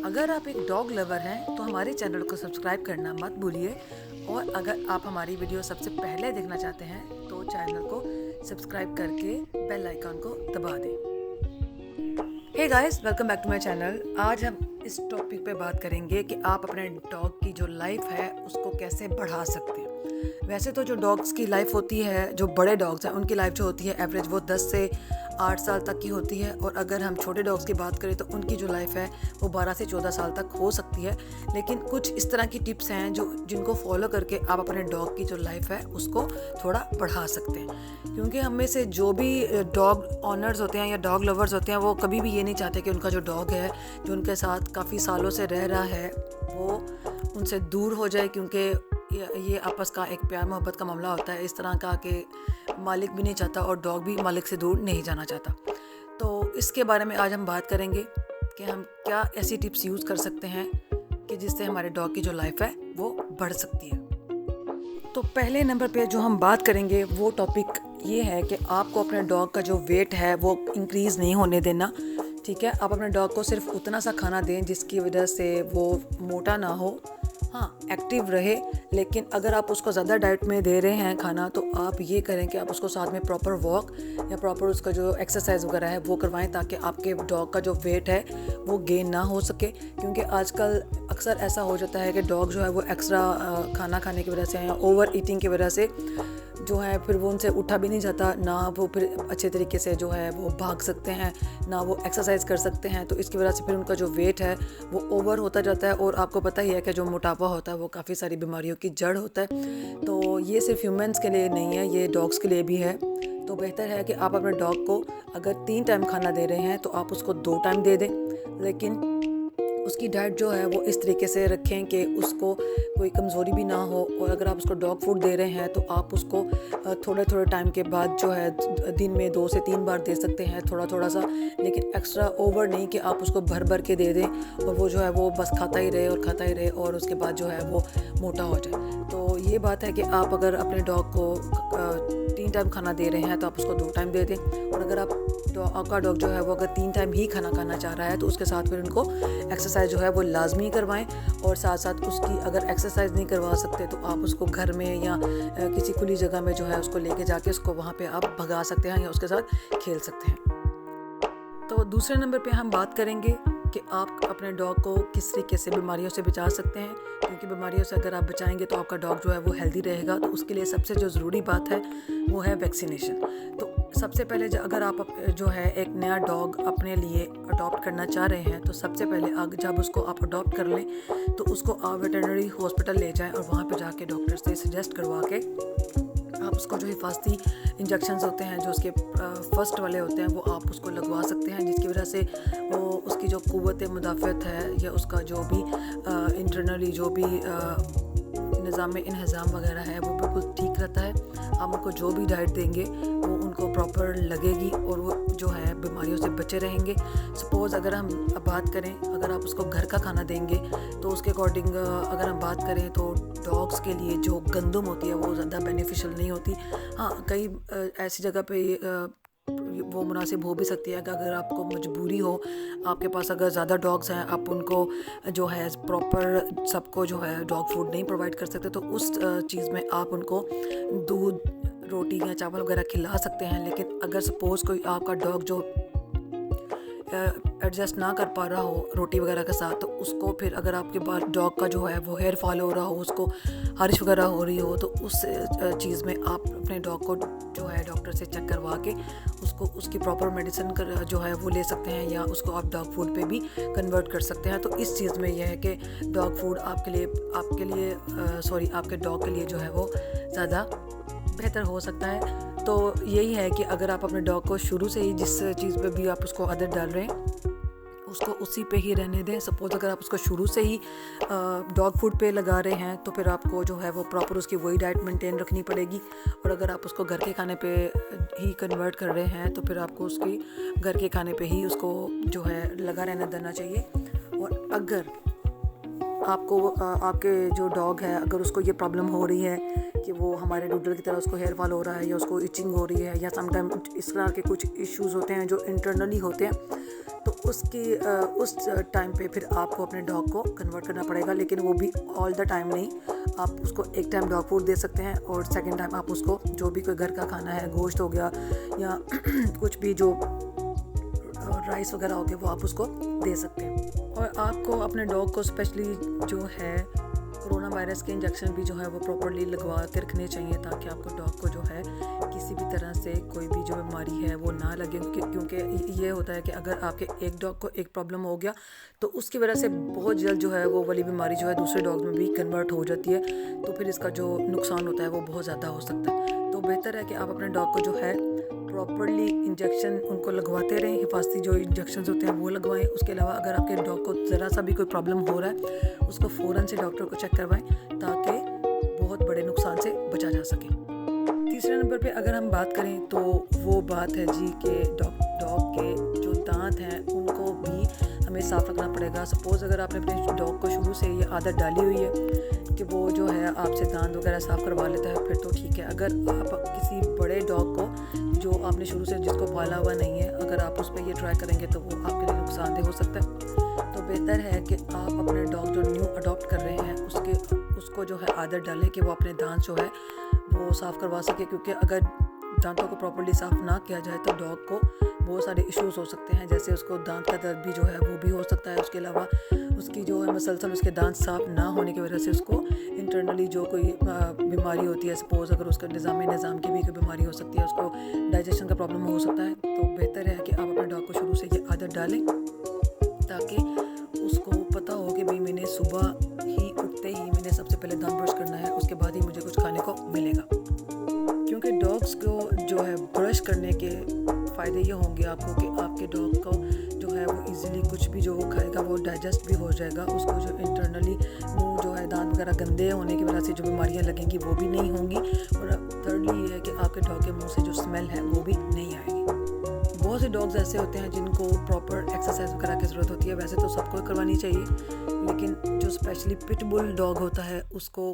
اگر آپ ایک ڈاگ لور ہیں تو ہمارے چینل کو سبسکرائب کرنا مت بھولیے، اور اگر آپ ہماری ویڈیو سب سے پہلے دیکھنا چاہتے ہیں تو چینل کو سبسکرائب کر کے بیل آئیکن کو دبا دیں۔ Hey guys, welcome back to my channel. آج ہم اس ٹاپک پہ بات کریں گے کہ آپ اپنے ڈاگ کی جو لائف ہے اس کو کیسے بڑھا سکتے ہیں۔ ویسے تو جو ڈاگس کی لائف ہوتی ہے، جو بڑے ڈاگس ہیں ان کی لائف جو ہوتی ہے ایوریج وہ 10 سے 8 سال تک کی ہوتی ہے، اور اگر ہم چھوٹے ڈاگس کی بات کریں تو ان کی جو لائف ہے وہ 12 سے 14 سال تک ہو سکتی ہے۔ لیکن کچھ اس طرح کی ٹپس ہیں جن کو فالو کر کے آپ اپنے ڈاگ کی جو لائف ہے اس کو تھوڑا بڑھا سکتے ہیں، کیونکہ ہم میں سے جو بھی ڈاگ آنرز ہوتے ہیں یا ڈاگ لورز ہوتے ہیں وہ کبھی بھی یہ نہیں چاہتے کہ ان کا جو ڈاگ ہے جو ان کے ساتھ کافی سالوں سے رہ رہا ہے وہ ان سے دور ہو جائے، کیونکہ یہ آپس کا ایک پیار محبت کا معاملہ ہوتا ہے اس طرح کا کہ مالک بھی نہیں چاہتا اور ڈاگ بھی مالک سے دور نہیں جانا چاہتا۔ تو اس کے بارے میں آج ہم بات کریں گے کہ ہم کیا ایسی ٹپس یوز کر سکتے ہیں کہ جس سے ہمارے ڈاگ کی جو لائف ہے وہ بڑھ سکتی ہے۔ تو پہلے نمبر پہ جو ہم بات کریں گے وہ ٹاپک یہ ہے کہ آپ کو اپنے ڈاگ کا جو ویٹ ہے وہ انکریز نہیں ہونے دینا، ٹھیک ہے۔ آپ اپنے ڈاگ کو صرف اتنا سا کھانا دیں جس کی وجہ سے وہ موٹا نہ ہو، ہاں ایکٹیو رہے، لیکن اگر آپ اس کو زیادہ ڈائٹ میں دے رہے ہیں کھانا تو آپ یہ کریں کہ آپ اس کو ساتھ میں پراپر واک یا پراپر اس کا جو ایکسرسائز وغیرہ ہے وہ کروائیں، تاکہ آپ کے ڈاگ کا جو ویٹ ہے وہ گین نہ ہو سکے۔ کیونکہ آج کل اکثر ایسا ہو جاتا ہے کہ ڈاگ جو ہے وہ ایکسٹرا کھانا کھانے کی وجہ سے یا اوور ایٹنگ کی وجہ سے جو ہے پھر وہ ان سے اٹھا بھی نہیں جاتا، نہ وہ پھر اچھے طریقے سے جو ہے وہ بھاگ سکتے ہیں، نہ وہ ایکسرسائز کر سکتے ہیں۔ تو اس کی وجہ سے پھر ان کا جو ویٹ ہے وہ اوور ہوتا جاتا ہے، اور آپ کو پتہ ہی ہے کہ جو موٹاپا ہوتا ہے وہ کافی ساری بیماریوں کی جڑ ہوتا ہے۔ تو یہ صرف ہیومنس کے لیے نہیں ہے، یہ ڈاگس کے لیے بھی ہے۔ تو بہتر ہے کہ آپ اپنے ڈاگ کو اگر 3 ٹائم کھانا دے رہے ہیں تو آپ اس کو 2 ٹائم دے دیں، لیکن اس کی ڈائٹ جو ہے وہ اس طریقے سے رکھیں کہ اس کو کوئی کمزوری بھی نہ ہو۔ اور اگر آپ اس کو ڈاگ فوڈ دے رہے ہیں تو آپ اس کو تھوڑے ٹائم کے بعد جو ہے دن میں 2 سے 3 بار دے سکتے ہیں، تھوڑا سا، لیکن ایکسٹرا اوور نہیں کہ آپ اس کو بھر کے دے دیں اور وہ جو ہے وہ بس کھاتا ہی رہے اور اس کے بعد جو ہے وہ موٹا ہو جائے۔ تو یہ بات ہے کہ آپ اگر اپنے ڈاگ کو 3 ٹائم کھانا دے رہے ہیں تو آپ اس کو 2 ٹائم دے دیں، اور اگر آپ کا ڈاگ جو ہے وہ اگر 3 ٹائم ہی کھانا کھانا چاہ رہا ہے تو اس کے ساتھ پھر ان کو ایکسرسائز جو ہے وہ لازمی کروائیں، اور ساتھ اس کی اگر ایکسرسائز نہیں کروا سکتے تو آپ اس کو گھر میں یا کسی کھلی جگہ میں جو ہے اس کو لے کے جا کے اس کو وہاں پہ آپ بھگا سکتے ہیں یا اس کے ساتھ کھیل سکتے ہیں۔ تو دوسرے نمبر پہ ہم بات کریں گے کہ آپ اپنے ڈاگ کو کس طریقے سے بیماریوں سے بچا سکتے ہیں، کیونکہ بیماریوں سے اگر آپ بچائیں گے تو آپ کا ڈاگ جو ہے وہ ہیلدی رہے گا۔ تو اس کے لیے سب سے جو ضروری بات ہے وہ ہے ویکسینیشن۔ تو سب سے پہلے اگر آپ جو ہے ایک نیا ڈاگ اپنے لیے اڈاپٹ کرنا چاہ رہے ہیں تو سب سے پہلے جب اس کو آپ اڈاپٹ کر لیں تو اس کو آپ ویٹرنری ہاسپٹل لے جائیں، اور وہاں پہ جا کے ڈاکٹر سے سجیسٹ کروا کے آپ اس کو جو حفاظتی انجیکشنز ہوتے ہیں جو اس کے فرسٹ والے ہوتے ہیں وہ آپ اس کو لگوا سکتے ہیں، جس کی وجہ سے وہ اس کی جو قوت مدافعت ہے یا اس کا جو بھی انٹرنلی جو بھی نظام انہضام وغیرہ ہے وہ بالکل ٹھیک رہتا ہے۔ آپ ان کو جو بھی ڈائٹ دیں گے وہ ان کو پراپر لگے گی اور وہ جو ہے بیماریوں سے بچے رہیں گے۔ سپوز اگر ہم بات کریں، اگر آپ اس کو گھر کا کھانا دیں گے تو اس کے اکارڈنگ اگر ہم بات کریں تو ڈاگس کے لیے جو گندم ہوتی ہے وہ زیادہ بینیفیشل نہیں ہوتی۔ ہاں کئی ایسی جگہ پہ وہ مناسب ہو بھی سکتی ہے کہ اگر آپ کو مجبوری ہو، آپ کے پاس اگر زیادہ ڈاگس ہیں، آپ ان کو جو ہے پراپر سب کو جو ہے ڈاگ فوڈ نہیں پرووائڈ کر سکتے، تو اس چیز میں آپ ان کو دودھ، روٹی یا چاول وغیرہ کھلا سکتے ہیں۔ لیکن اگر سپوز کوئی آپ کا ڈاگ جو ایڈجسٹ نہ کر پا رہا ہو روٹی وغیرہ کے ساتھ، تو اس کو پھر اگر آپ کے پاس ڈاگ کا جو ہے وہ ہیئر فال ہو رہا ہو، اس کو خارش وغیرہ ہو رہی ہو، تو اس چیز میں آپ اپنے ڈاگ کو جو ہے ڈاکٹر سے چیک کروا کے اس کی پراپر میڈیسن جو ہے وہ لے سکتے ہیں، یا اس کو آپ ڈاگ فوڈ پہ بھی کنورٹ کر سکتے ہیں۔ تو اس چیز میں یہ ہے کہ ڈاگ فوڈ آپ کے ڈاگ کے لیے جو ہے وہ زیادہ بہتر ہو سکتا ہے۔ تو یہی ہے کہ اگر آپ اپنے ڈاگ کو شروع سے ہی جس چیز پہ بھی آپ اس کو عادت ڈال رہے ہیں اس کو اسی پہ ہی رہنے دیں۔ سپوز اگر آپ اس کو شروع سے ہی ڈاگ فوڈ پہ لگا رہے ہیں تو پھر آپ کو جو ہے وہ پراپر اس کی وہی ڈائٹ مینٹین رکھنی پڑے گی، اور اگر آپ اس کو گھر کے کھانے پہ ہی کنورٹ کر رہے ہیں تو پھر آپ کو اس کی گھر کے کھانے پہ ہی اس کو جو ہے لگا رہنا دینا چاہیے۔ اور اگر آپ کے جو ڈاگ ہے اگر اس کو یہ پرابلم ہو رہی ہے کہ وہ ہمارے ڈوڈل کی طرح اس کو ہیئر فال ہو رہا ہے یا اس کو ایچنگ ہو رہی ہے یا سم ٹائم اس طرح کے کچھ ایشوز ہوتے ہیں جو انٹرنلی ہوتے ہیں، تو اس ٹائم پہ پھر آپ کو اپنے ڈاگ کو کنورٹ کرنا پڑے گا، لیکن وہ بھی آل دا ٹائم نہیں. آپ اس کو ایک ٹائم ڈاگ فوڈ دے سکتے ہیں اور سیکنڈ ٹائم آپ اس کو جو بھی کوئی گھر کا کھانا ہے، گوشت ہو گیا یا کچھ بھی جو رائس وغیرہ ہو گیا، وہ آپ اس کو دے سکتے ہیں. اور آپ کو اپنے ڈاگ کو اسپیشلی جو ہے کرونا وائرس کے انجیکشن بھی جو ہے وہ پراپرلی لگوا کے رکھنے چاہیے، تاکہ آپ کو ڈاگ کو جو ہے کسی بھی طرح سے کوئی بھی جو بیماری ہے وہ نہ لگے. کیونکہ یہ ہوتا ہے کہ اگر آپ کے ایک ڈاگ کو ایک پرابلم ہو گیا تو اس کی وجہ سے بہت جلد جو ہے وہ والی بیماری جو ہے دوسرے ڈاگ میں بھی کنورٹ ہو جاتی ہے، تو پھر اس کا جو نقصان ہوتا ہے وہ بہت زیادہ ہو سکتا ہے. تو بہتر ہے کہ آپ اپنے ڈاگ کو جو ہے پراپرلی انجیکشن ان کو لگواتے رہیں، حفاظتی جو انجیکشنز ہوتے ہیں وہ لگوائیں. اس کے علاوہ اگر آپ کے ڈاگ کو ذرا سا بھی کوئی پرابلم ہو رہا ہے اس کو فوراً سے ڈاکٹر کو چیک کروائیں، تاکہ بہت بڑے نقصان سے بچا جا سکے. تیسرے نمبر پہ اگر ہم بات کریں تو وہ بات ہے جی کہ ڈاگ کے جو دانت ہیں ان کو بھی ہمیں صاف رکھنا پڑے گا. سپوز اگر آپ نے اپنے ڈاگ کو شروع سے یہ عادت ڈالی ہوئی ہے کہ وہ جو ہے آپ سے دانت وغیرہ صاف کروا لیتا ہے پھر تو ٹھیک ہے. اگر آپ کسی بڑے ڈاگ کو جو آپ نے شروع سے جس کو پالا ہوا نہیں ہے، اگر آپ اس پہ یہ ٹرائی کریں گے تو وہ آپ کے لیے نقصان دہ ہو سکتا ہے. تو بہتر ہے کہ آپ اپنے ڈاگ جو نیو اڈاپٹ کر رہے ہیں اس کو جو ہے عادت ڈالیں کہ وہ اپنے دانت جو ہے وہ صاف کروا سکے. کیونکہ اگر دانتوں کو پراپرلی صاف نہ کیا جائے تو ڈاگ کو بہت سارے ایشوز ہو سکتے ہیں، جیسے اس کو دانت کا درد بھی جو ہے وہ بھی ہو سکتا ہے. اس کے علاوہ اس کی جو ہے مسلسل اس کے دانت صاف نہ ہونے کی وجہ سے اس کو انٹرنلی جو کوئی بیماری ہوتی ہے، سپوز اگر اس کا نظام کی بھی کوئی بیماری ہو سکتی ہے، اس کو ڈائجیشن کا پرابلم ہو سکتا ہے. تو بہتر ہے کہ آپ اپنے ڈاگ کو شروع سے یہ عادت ڈالیں تاکہ اس کو پتہ ہو کہ بھئی میں نے صبح ہی اٹھتے ہی میں نے سب سے پہلے دانت برش کرنا ہے، اس کے بعد ہی مجھے کچھ کھانے کو ملے گا. کیونکہ ڈاگس کو جو ہے برش کرنے کے فائدے یہ ہوں گے آپ کو کہ آپ کے ڈاگ کو جو ہے وہ ایزیلی کچھ بھی جو وہ کھائے گا وہ ڈائجسٹ بھی ہو جائے گا. اس کو جو انٹرنلی منہ جو ہے دانت وغیرہ گندے ہونے کی وجہ سے جو بیماریاں لگیں گی وہ بھی نہیں ہوں گی. اور تھرڈلی یہ ہے کہ آپ کے ڈاگ کے منہ سے جو اسمیل ہے وہ بھی نہیں آئے گی. بہت سے ڈاگز ایسے ہوتے ہیں جن کو پراپر ایکسرسائز وغیرہ کی ضرورت ہوتی ہے، ویسے تو سب کو کروانی چاہیے، لیکن جو اسپیشلی پٹ بل ڈاگ ہوتا ہے اس کو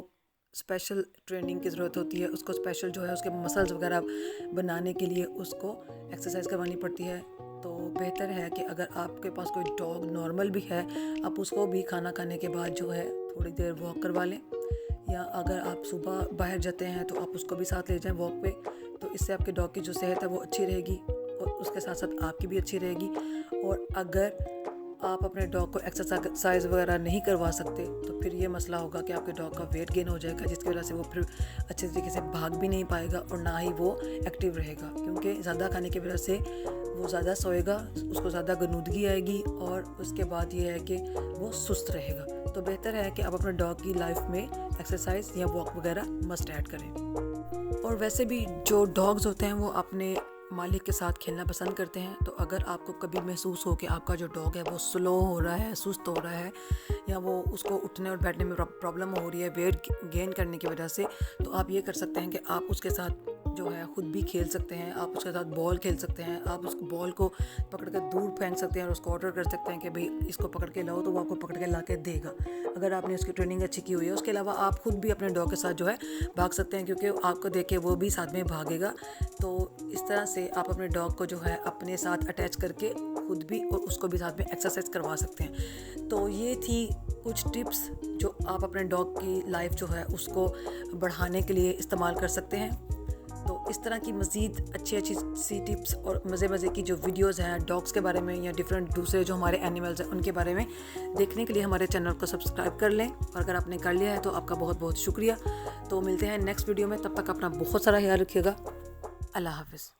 اسپیشل ٹریننگ کی ضرورت ہوتی ہے. اس کو اسپیشل جو ہے اس کے مسلز وغیرہ بنانے کے لیے اس کو ایکسرسائز کروانی پڑتی ہے. تو بہتر ہے کہ اگر آپ کے پاس کوئی ڈاگ نارمل بھی ہے، آپ اس کو بھی کھانا کھانے کے بعد جو ہے تھوڑی دیر واک کروا لیں، یا اگر آپ صبح باہر جاتے ہیں تو آپ اس کو بھی ساتھ لے جائیں واک پہ. تو اس سے آپ کے ڈاگ کی جو صحت ہے وہ اچھی رہے گی اور اس کے ساتھ ساتھ آپ کی بھی اچھی رہے گی. اور اگر آپ اپنے ڈاگ کو ایکسرسائز وغیرہ نہیں کروا سکتے تو پھر یہ مسئلہ ہوگا کہ آپ کے ڈاگ کا ویٹ گین ہو جائے گا، جس کی وجہ سے وہ پھر اچھے طریقے سے بھاگ بھی نہیں پائے گا اور نہ ہی وہ ایکٹیو رہے گا. کیونکہ زیادہ کھانے کی وجہ سے وہ زیادہ سوئے گا، اس کو زیادہ غنودگی آئے گی اور اس کے بعد یہ ہے کہ وہ سست رہے گا. تو بہتر ہے کہ آپ اپنے ڈاگ کی لائف میں ایکسرسائز یا واک وغیرہ مسٹ ایڈ کریں. اور ویسے بھی جو ڈاگز ہوتے ہیں وہ اپنے مالک کے ساتھ کھیلنا پسند کرتے ہیں. تو اگر آپ کو کبھی محسوس ہو کہ آپ کا جو ڈاگ ہے وہ سلو ہو رہا ہے، سست ہو رہا ہے، یا وہ اس کو اٹھنے اور بیٹھنے میں پرابلم ہو رہی ہے ویٹ گین کرنے کی وجہ سے، تو آپ یہ کر سکتے ہیں کہ آپ اس کے ساتھ جو ہے خود بھی کھیل سکتے ہیں. آپ اس کے ساتھ بال کھیل سکتے ہیں، آپ اس بال کو پکڑ کے دور پھینک سکتے ہیں اور اس کو آرڈر کر سکتے ہیں کہ بھئی اس کو پکڑ کے لاؤ، تو وہ آپ کو پکڑ کے لا کے دے گا اگر آپ نے اس کی ٹریننگ اچھی کی ہوئی ہے. اس کے علاوہ آپ خود بھی اپنے ڈاگ کے ساتھ جو ہے بھاگ سکتے ہیں، کیونکہ آپ کو دیکھ کے وہ بھی ساتھ میں بھاگے گا. تو اس طرح سے آپ اپنے ڈاگ کو جو ہے اپنے ساتھ اٹیچ کر کے خود بھی اور اس کو بھی ساتھ میں ایکسرسائز کروا سکتے ہیں. تو یہ تھی کچھ ٹپس جو آپ اپنے ڈاگ کی لائف جو ہے اس کو بڑھانے کے لیے استعمال کر سکتے ہیں. تو اس طرح کی مزید اچھی سی ٹپس اور مزے کی جو ویڈیوز ہیں ڈاگس کے بارے میں یا ڈفرینٹ دوسرے جو ہمارے اینیملز ہیں ان کے بارے میں دیکھنے کے لیے ہمارے چینل کو سبسکرائب کر لیں. اور اگر آپ نے کر لیا ہے تو آپ کا بہت بہت شکریہ. تو ملتے ہیں نیکسٹ ویڈیو میں، تب تک اپنا بہت سارا خیال رکھیے گا. اللہ حافظ.